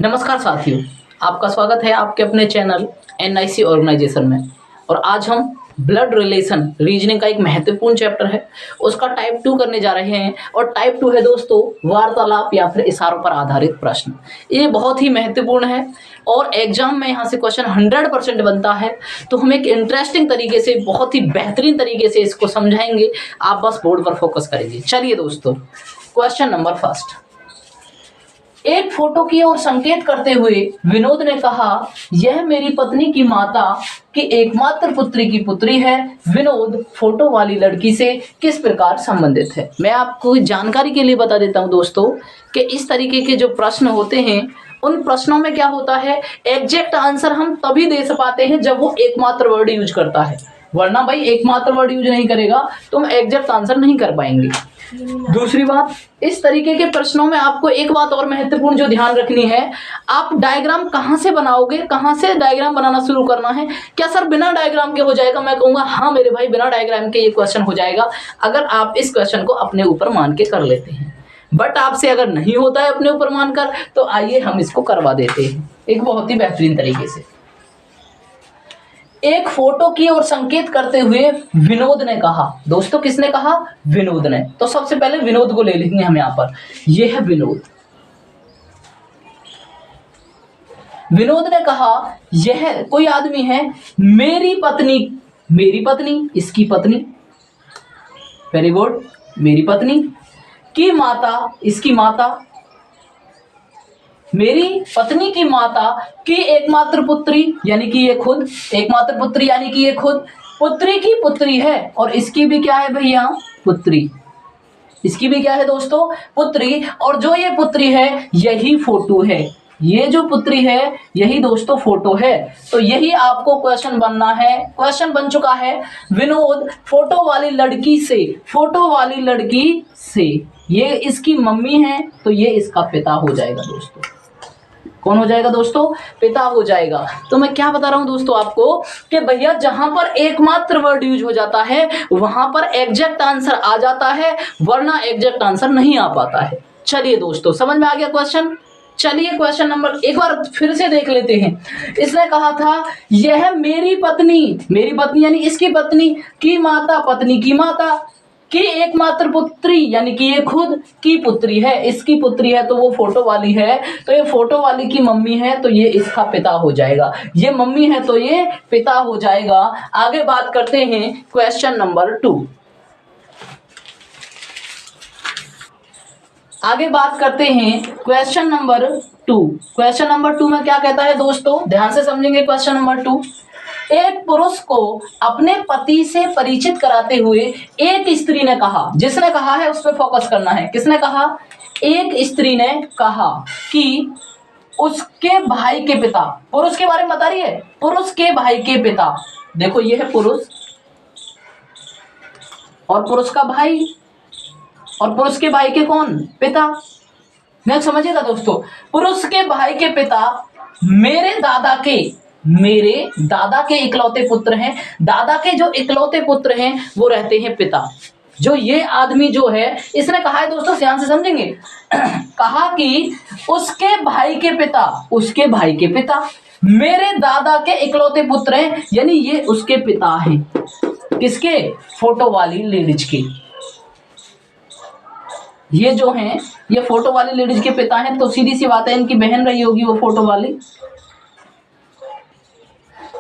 नमस्कार साथियों, आपका स्वागत है आपके अपने चैनल एनआईसी ऑर्गेनाइजेशन में। और आज हम ब्लड रिलेशन रीजनिंग का एक महत्वपूर्ण चैप्टर है, उसका टाइप 2 करने जा रहे हैं। और टाइप 2 है दोस्तों वार्तालाप या फिर इशारों पर आधारित प्रश्न। ये बहुत ही महत्वपूर्ण है और एग्जाम में यहाँ से क्वेश्चन 100% बनता है। तो हम एक इंटरेस्टिंग तरीके से, बहुत ही बेहतरीन तरीके से इसको समझाएंगे। आप बस बोर्ड पर फोकस करेंगे। चलिए दोस्तों, क्वेश्चन नंबर फर्स्ट। एक फोटो की ओर संकेत करते हुए विनोद ने कहा, यह मेरी पत्नी की माता की एकमात्र पुत्री की पुत्री है। विनोद फोटो वाली लड़की से किस प्रकार संबंधित है? मैं आपको जानकारी के लिए बता देता हूं दोस्तों कि इस तरीके के जो प्रश्न होते हैं उन प्रश्नों में क्या होता है, एग्जैक्ट आंसर हम तभी दे पाते हैं जब वो एकमात्र वर्ड यूज करता है। वरना भाई एकमात्र वर्ड यूज नहीं करेगा तो हम एग्जैक्ट आंसर नहीं कर पाएंगे। दूसरी बात, इस तरीके के प्रश्नों में आपको एक बात और महत्वपूर्ण जो ध्यान रखनी है, आप डायग्राम कहां से बनाओगे, कहां से डायग्राम बनाना शुरू करना है। क्या सर बिना डायग्राम के हो जाएगा? मैं कहूंगा हाँ मेरे भाई, बिना डायग्राम के ये क्वेश्चन हो जाएगा अगर आप इस क्वेश्चन को अपने ऊपर मान के कर लेते हैं। बट आपसे अगर नहीं होता है अपने ऊपर मानकर, तो आइए हम इसको करवा देते हैं एक बहुत ही बेहतरीन तरीके से। एक फोटो की ओर संकेत करते हुए विनोद ने कहा। दोस्तों किसने कहा? विनोद ने। तो सबसे पहले विनोद को ले लेंगे हम यहां पर। यह है विनोद। विनोद ने कहा, यह कोई आदमी है, मेरी पत्नी, मेरी पत्नी, इसकी पत्नी, वेरी गुड, मेरी पत्नी की माता, इसकी माता, मेरी पत्नी की माता की एकमात्र पुत्री, यानी कि ये खुद एकमात्र पुत्री, यानी कि ये खुद पुत्री की पुत्री है। और इसकी भी क्या है भैया? पुत्री। इसकी भी क्या है दोस्तों? पुत्री। और जो ये पुत्री है यही फोटो है। ये जो पुत्री है यही दोस्तों फोटो है। तो यही आपको क्वेश्चन बनना है। क्वेश्चन बन चुका है, विनोद फोटो वाली लड़की से, फोटो वाली लड़की से, ये इसकी मम्मी है तो ये इसका पिता हो जाएगा दोस्तों। कौन हो जाएगा दोस्तों? पिता हो जाएगा। तो मैं क्या बता रहा हूं दोस्तों आपको कि भैया जहां पर एकमात्र वर्ड यूज हो जाता है वहां पर एग्जैक्ट आंसर आ जाता है, वरना एग्जैक्ट आंसर नहीं आ पाता है। चलिए दोस्तों, समझ में आ गया क्वेश्चन? चलिए क्वेश्चन नंबर एक बार फिर से देख लेते हैं। इसने कहा था, यह मेरी पत्नी, मेरी पत्नी यानी इसकी पत्नी की माता, पत्नी की माता की एकमात्र पुत्री, यानी कि ये खुद की पुत्री है, इसकी पुत्री है तो वो फोटो वाली है, तो ये फोटो वाली की मम्मी है तो ये इसका पिता हो जाएगा। ये मम्मी है तो ये पिता हो जाएगा। आगे बात करते हैं क्वेश्चन नंबर 2। आगे बात करते हैं क्वेश्चन नंबर 2। क्वेश्चन नंबर 2 में क्या कहता है दोस्तों, ध्यान से समझेंगे। क्वेश्चन नंबर 2, एक पुरुष को अपने पति से परिचित कराते हुए एक स्त्री ने कहा, जिसने कहा है उस पर फोकस करना है। किसने कहा? एक स्त्री ने कहा कि उसके भाई के पिता, पुरुष के बारे में बता रही है, पुरुष के भाई के पिता। देखो ये है पुरुष और पुरुष का भाई, और पुरुष के भाई के कौन? पिता। मैं समझिएगा दोस्तों, पुरुष के भाई के पिता मेरे दादा के इकलौते पुत्र हैं। दादा के जो इकलौते पुत्र हैं वो रहते हैं पिता। जो ये आदमी जो है इसने कहा है दोस्तों, ध्यान से समझेंगे, कहा कि उसके भाई के पिता, उसके भाई के पिता मेरे दादा के इकलौते पुत्र हैं, यानी ये उसके पिता हैं। किसके? फोटो वाली लेडीज के। ये जो हैं ये फोटो वाली लेडीज के पिता हैं। तो सीधी सी बात है, इनकी बहन रही होगी वो फोटो वाली,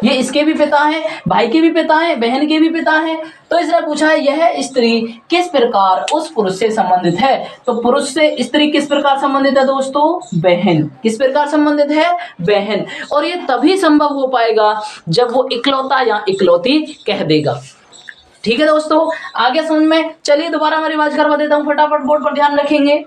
ये इसके भी पिता हैं, भाई के भी पिता हैं, बहन के भी पिता हैं। तो इसने पूछा है यह स्त्री किस प्रकार उस पुरुष से संबंधित है। तो पुरुष से स्त्री किस प्रकार संबंधित है दोस्तों? बहन। किस प्रकार संबंधित है? बहन। और ये तभी संभव हो पाएगा जब वो इकलौता या इकलौती कह देगा। ठीक है दोस्तों, आगे समझ में? चलिए दोबारा मैं रिवाइज करवा देता हूँ, फटाफट बोर्ड पर ध्यान रखेंगे।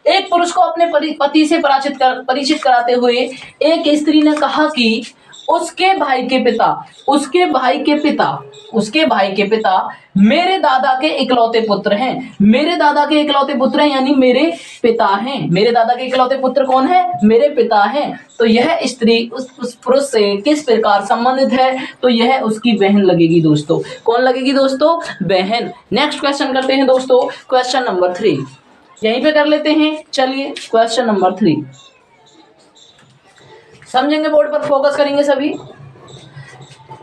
एक पुरुष को अपने पति से परिचित कराते हुए एक स्त्री ने कहा कि उसके भाई के पिता, उसके भाई के पिता, उसके भाई के पिता मेरे दादा के इकलौते पुत्र हैं। मेरे दादा के इकलौते पुत्र हैं यानी मेरे पिता हैं। मेरे दादा के इकलौते पुत्र कौन है? मेरे पिता हैं। तो यह स्त्री उस पुरुष से किस प्रकार संबंधित है? तो यह उसकी बहन लगेगी दोस्तों। कौन लगेगी दोस्तों? बहन। नेक्स्ट क्वेश्चन करते हैं दोस्तों, क्वेश्चन नंबर 3 यहीं पे कर लेते हैं। चलिए क्वेश्चन नंबर 3, समझेंगे, बोर्ड पर फोकस करेंगे सभी।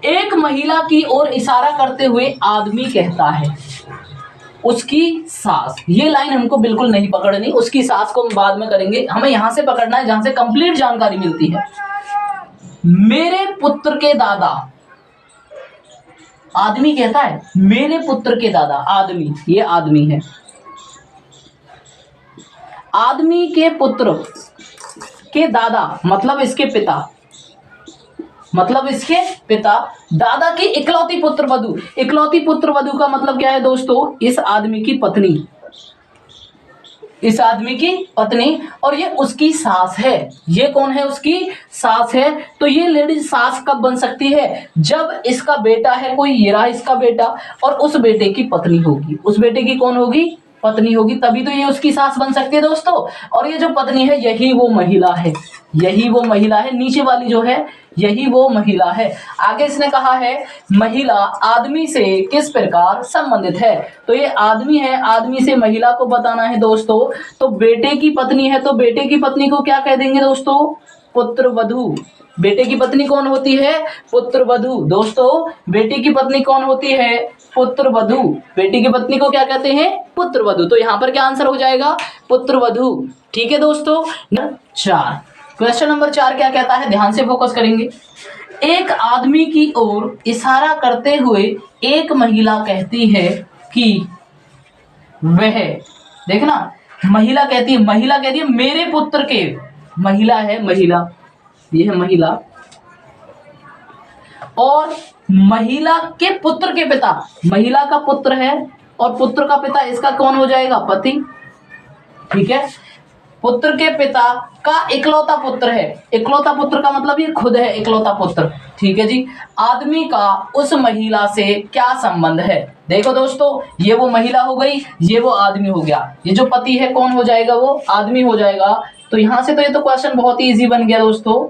एक महिला की ओर इशारा करते हुए आदमी कहता है उसकी सास, ये लाइन हमको बिल्कुल नहीं पकड़नी, उसकी सास को हम बाद में करेंगे, हमें यहां से पकड़ना है जहां से कंप्लीट जानकारी मिलती है। मेरे पुत्र के दादा, आदमी कहता है मेरे पुत्र के दादा, आदमी, ये आदमी है, आदमी के पुत्र के दादा मतलब इसके पिता, मतलब इसके पिता, दादा की इकलौती पुत्र वधु, इकलौती पुत्र वधु का मतलब क्या है दोस्तों, इस आदमी की पत्नी, इस आदमी की पत्नी, और ये उसकी सास है। ये कौन है, उसकी सास है। तो ये लेडीज सास कब बन सकती है, जब इसका बेटा है कोई, ये रहा इसका बेटा, और उस बेटे की पत्नी होगी, उस बेटे की कौन होगी, पत्नी होगी, तभी तो ये उसकी सास बन सकती है दोस्तों। और ये जो पत्नी है यही वो महिला है, यही वो महिला है, नीचे वाली जो है यही वो महिला है। आगे इसने कहा है महिला आदमी से किस प्रकार संबंधित है, तो ये आदमी है, आदमी से महिला को बताना है दोस्तों। तो बेटे की पत्नी है, तो बेटे की पत्नी को क्या कह देंगे दोस्तों, पुत्र वधु। बेटे की पत्नी कौन होती है, पुत्र वधु। दोस्तों बेटे की पत्नी कौन होती है, पुत्र वधु। बेटी की पत्नी को क्या कहते हैं, पुत्र वधु। तो यहां पर क्या आंसर हो जाएगा, पुत्र वधु। ठीक है दोस्तों। 4, क्वेश्चन नंबर 4 क्या कहता है, ध्यान से फोकस करेंगे। एक आदमी की ओर इशारा करते हुए एक महिला कहती है कि वह, देखना महिला कहती है मेरे पुत्र के, महिला है, महिला, ये है महिला, और महिला के पुत्र के पिता, महिला का पुत्र है और पुत्र का पिता इसका कौन हो जाएगा, पति। ठीक है, पुत्र के पिता का इकलौता पुत्र है, इकलौता पुत्र का मतलब ये खुद है इकलौता पुत्र। ठीक है जी। आदमी का उस महिला से क्या संबंध है, देखो दोस्तों ये वो महिला हो गई, ये वो आदमी हो गया, ये जो पति है कौन हो जाएगा, वो आदमी हो जाएगा। तो यहां से तो ये तो क्वेश्चन बहुत ही इजी बन गया दोस्तों,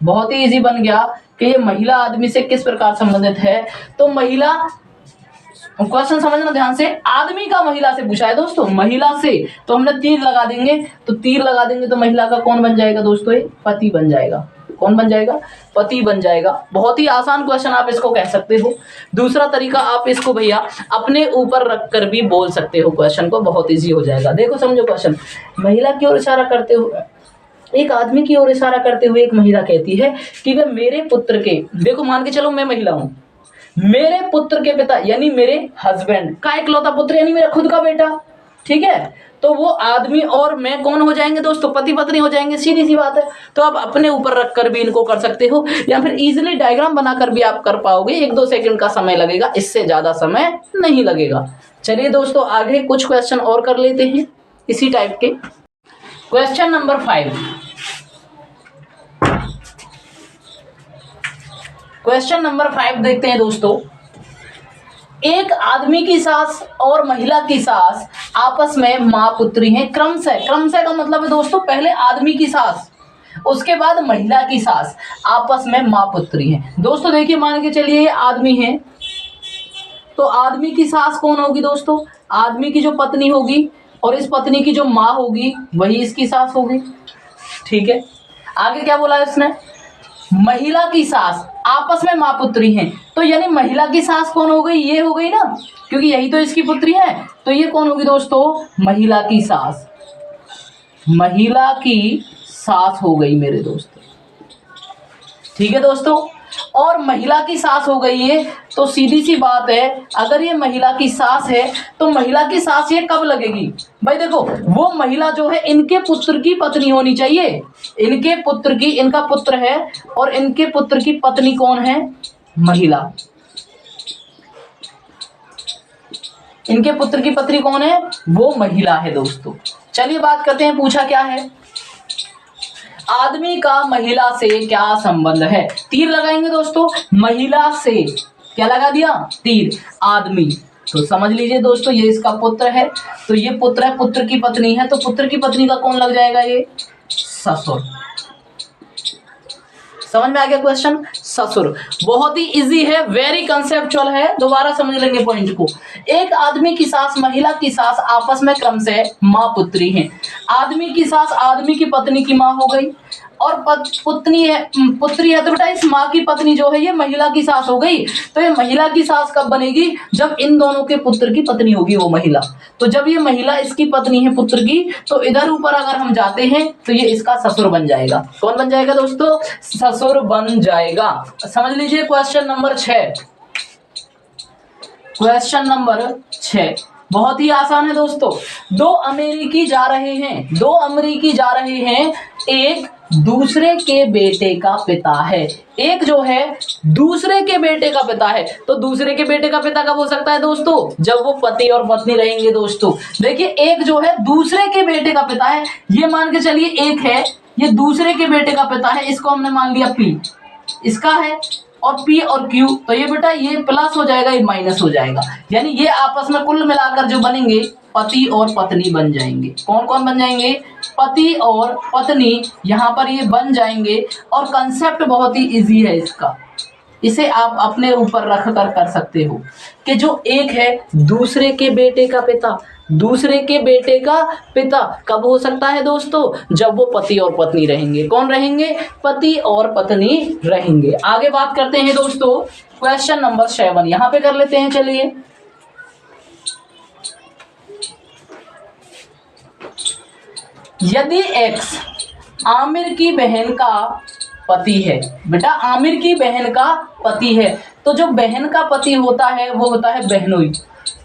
बहुत ही इजी बन गया कि ये महिला आदमी से किस प्रकार संबंधित है। तो महिला, क्वेश्चन समझना ध्यान से, आदमी का महिला से पूछा है दोस्तों, महिला से, तो हमने तीर लगा देंगे, तो तीर लगा देंगे तो महिला का कौन बन जाएगा दोस्तों, ये पति बन जाएगा। कौन बन जाएगा, पति बन जाएगा। बहुत ही आसान क्वेश्चन आप इसको कह सकते हो। दूसरा तरीका आप इसको भैया अपने ऊपर रखकर भी बोल सकते हो, क्वेश्चन को बहुत इजी हो जाएगा। देखो समझो क्वेश्चन, महिला की ओर इशारा करते हुए, एक आदमी की ओर इशारा करते हुए एक महिला कहती है कि वह मेरे पुत्र के, देखो मान के चलो मैं महिला हूं, मेरे पुत्र के पिता यानी मेरे हस्बैंड का इकलौता पुत्र यानी मेरा खुद का बेटा। ठीक है, तो वो आदमी और मैं कौन हो जाएंगे दोस्तों, पति पत्नी हो जाएंगे, सीधी सी बात है। तो आप अपने ऊपर रखकर भी इनको कर सकते हो, या फिर इजीली डायग्राम बनाकर भी आप कर पाओगे। 1-2 सेकंड का समय लगेगा, इससे ज्यादा समय नहीं लगेगा। चलिए दोस्तों आगे कुछ क्वेश्चन और कर लेते हैं इसी टाइप के। क्वेश्चन नंबर 5, क्वेश्चन नंबर 5 देखते हैं दोस्तों। एक आदमी की सास और महिला की सास आपस में मां पुत्री हैं क्रमशः, क्रमशः का मतलब है दोस्तों पहले आदमी की सास उसके बाद महिला की सास आपस में मां पुत्री हैं। दोस्तों देखिए मान के चलिए ये आदमी है, तो आदमी की सास कौन होगी दोस्तों, आदमी की जो पत्नी होगी, और इस पत्नी की जो माँ होगी वही इसकी सास होगी। ठीक है, आगे क्या बोला है उसने, महिला की सास आपस में मां पुत्री हैं, तो यानी महिला की सास कौन हो गई, ये हो गई ना, क्योंकि यही तो इसकी पुत्री है। तो ये कौन होगी दोस्तों, महिला की सास, महिला की सास हो गई मेरे दोस्तों। ठीक है दोस्तों, और महिला की सास हो गई है, तो सीधी सी बात है अगर ये महिला की सास है तो महिला की सास ये कब लगेगी भाई, देखो वो महिला जो है इनके पुत्र की पत्नी होनी चाहिए, इनके पुत्र की, इनका पुत्र है और इनके पुत्र की पत्नी कौन है, महिला। इनके पुत्र की पत्नी कौन है, वो महिला है दोस्तों। चलिए बात करते हैं, पूछा क्या है, आदमी का महिला से क्या संबंध है। तीर लगाएंगे दोस्तों, महिला से क्या लगा दिया, तीर, आदमी। तो समझ लीजिए दोस्तों ये इसका पुत्र है, तो ये पुत्र है, पुत्र की पत्नी है, तो पुत्र की पत्नी का कौन लग जाएगा, ये ससुर। समझ में आ गया क्वेश्चन, ससुर। बहुत ही इजी है, वेरी कंसेप्चुअल है, दोबारा समझ लेंगे पॉइंट को। एक आदमी की सास महिला की सास आपस में क्रम से माँ पुत्री हैं। आदमी की सास आदमी की पत्नी की माँ हो गई, और पुत्री है तो बेटा इस माँ की पत्नी जो है ये महिला की सास हो गई। तो ये महिला की सास कब बनेगी? जब इन दोनों के पुत्र की पत्नी होगी वो महिला। तो जब ये महिला इसकी पत्नी है पुत्र की, तो इधर ऊपर अगर हम जाते हैं तो ये इसका ससुर बन जाएगा। कौन बन जाएगा दोस्तों? ससुर बन जाएगा। समझ लीजिए क्वेश्चन नंबर 6। क्वेश्चन नंबर 6 बहुत ही आसान है दोस्तों। दो अमेरिकी जा रहे हैं, एक दूसरे के बेटे का पिता है। एक जो है दूसरे के बेटे का पिता है। तो दूसरे के बेटे का पिता कब हो सकता है दोस्तों? जब वो पति और पत्नी रहेंगे दोस्तों। देखिए एक जो है दूसरे के बेटे का पिता है, ये मान के चलिए एक है, ये दूसरे के बेटे का पिता है, इसको हमने मान लिया P, इसका है, और P और Q, तो ये बेटा ये प्लस हो जाएगा, ये माइनस हो जाएगा। यानी ये आपस में कुल मिलाकर जो बनेंगे पति और पत्नी बन जाएंगे। कौन कौन बन जाएंगे? पति और पत्नी यहाँ पर ये बन जाएंगे। और कंसेप्ट बहुत ही इजी है इसका, इसे आप अपने ऊपर रख कर सकते हो कि जो एक है दूसरे के बेटे का पिता, दूसरे के बेटे का पिता कब हो सकता है दोस्तों? जब वो पति और पत्नी रहेंगे। कौन रहेंगे? पति और पत्नी रहेंगे। आगे बात करते हैं दोस्तों क्वेश्चन नंबर 7, यहां पे कर लेते हैं। चलिए यदि X आमिर की बहन का पति है, बेटा आमिर की बहन का पति है, तो जो बहन का पति होता है वो होता है बहनोई।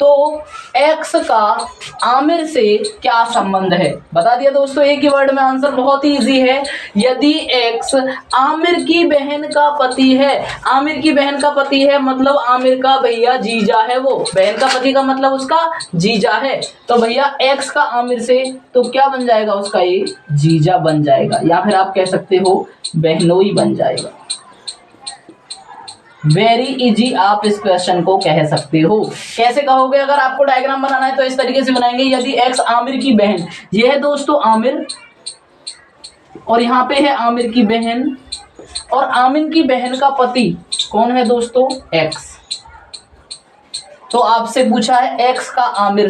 तो X का आमिर से क्या संबंध है? बता दिया दोस्तों एक ही वर्ड में आंसर, बहुत ही इजी है। यदि X आमिर की बहन का पति है, आमिर की बहन का पति है मतलब आमिर का भैया जीजा है, वो बहन का पति का मतलब उसका जीजा है। तो भैया X का आमिर से तो क्या बन जाएगा? उसका ये जीजा बन जाएगा, या फिर आप कह सकते हो बहनोई बन जाएगा। वेरी इजी आप इस क्वेश्चन को कह सकते हो। कैसे कहोगे? अगर आपको डायग्राम बनाना है तो इस तरीके से बनाएंगे। यदि X आमिर की बहन, ये है दोस्तों आमिर, और यहाँ पे है आमिर की बहन, और आमिर की बहन का पति कौन है दोस्तों? X। तो आपसे पूछा है X का आमिर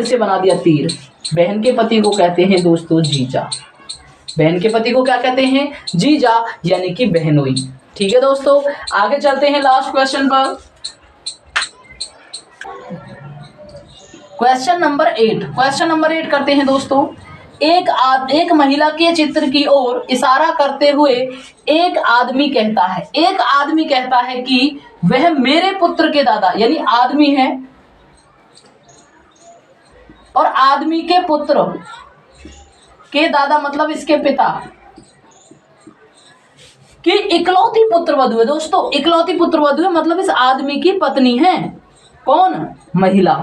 से बना दिया तीर। बहन के पति को कहते हैं दोस्तों जीजा। बहन के पति को क्या कहते हैं? जीजा, यानी कि बहनोई। ठीक है दोस्तों, आगे चलते हैं लास्ट क्वेश्चन पर। क्वेश्चन नंबर 8 करते हैं दोस्तों। एक महिला के चित्र की ओर इशारा करते हुए एक आदमी कहता है कि वह मेरे पुत्र के दादा, यानी आदमी है और आदमी के पुत्र के दादा मतलब इसके पिता कि इकलौती पुत्रवधू है। दोस्तों इकलौती पुत्रवधू है मतलब इस आदमी की पत्नी है। कौन? महिला।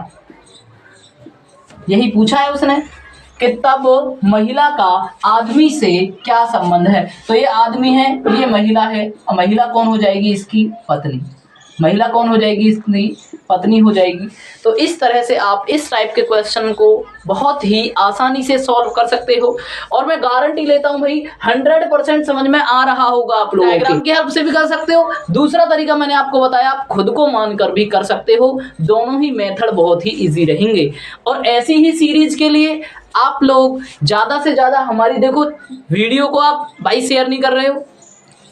यही पूछा है उसने कि तब महिला का आदमी से क्या संबंध है। तो ये आदमी है, ये महिला है, और महिला कौन हो जाएगी? इसकी पत्नी। महिला कौन हो जाएगी? इसकी पत्नी हो जाएगी। तो इस तरह से आप इस टाइप के क्वेश्चन को बहुत ही आसानी से सॉल्व कर सकते हो, और मैं गारंटी लेता हूं भाई 100% समझ में आ रहा होगा आप लोगों को। की हेल्प से भी कर सकते हो, दूसरा तरीका मैंने आपको बताया, आप खुद को मानकर भी कर सकते हो। दोनों ही मेथड बहुत ही इजी रहेंगे। और ऐसी ही सीरीज के लिए आप लोग ज़्यादा से ज़्यादा हमारी देखो वीडियो को आप भाई शेयर नहीं कर रहे हो,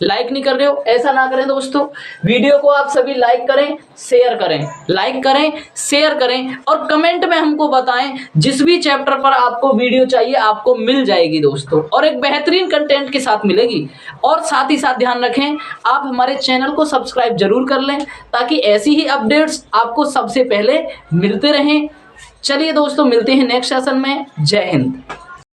लाइक नहीं कर रहे हो, ऐसा ना करें दोस्तों। वीडियो को आप सभी लाइक करें, शेयर करें, लाइक करें, शेयर करें, और कमेंट में हमको बताएं जिस भी चैप्टर पर आपको वीडियो चाहिए आपको मिल जाएगी दोस्तों, और एक बेहतरीन कंटेंट के साथ मिलेगी। और साथ ही साथ ध्यान रखें आप हमारे चैनल को सब्सक्राइब जरूर कर लें ताकि ऐसी ही अपडेट्स आपको सबसे पहले मिलते रहें। चलिए दोस्तों मिलते हैं नेक्स्ट सेशन में। जय हिंद।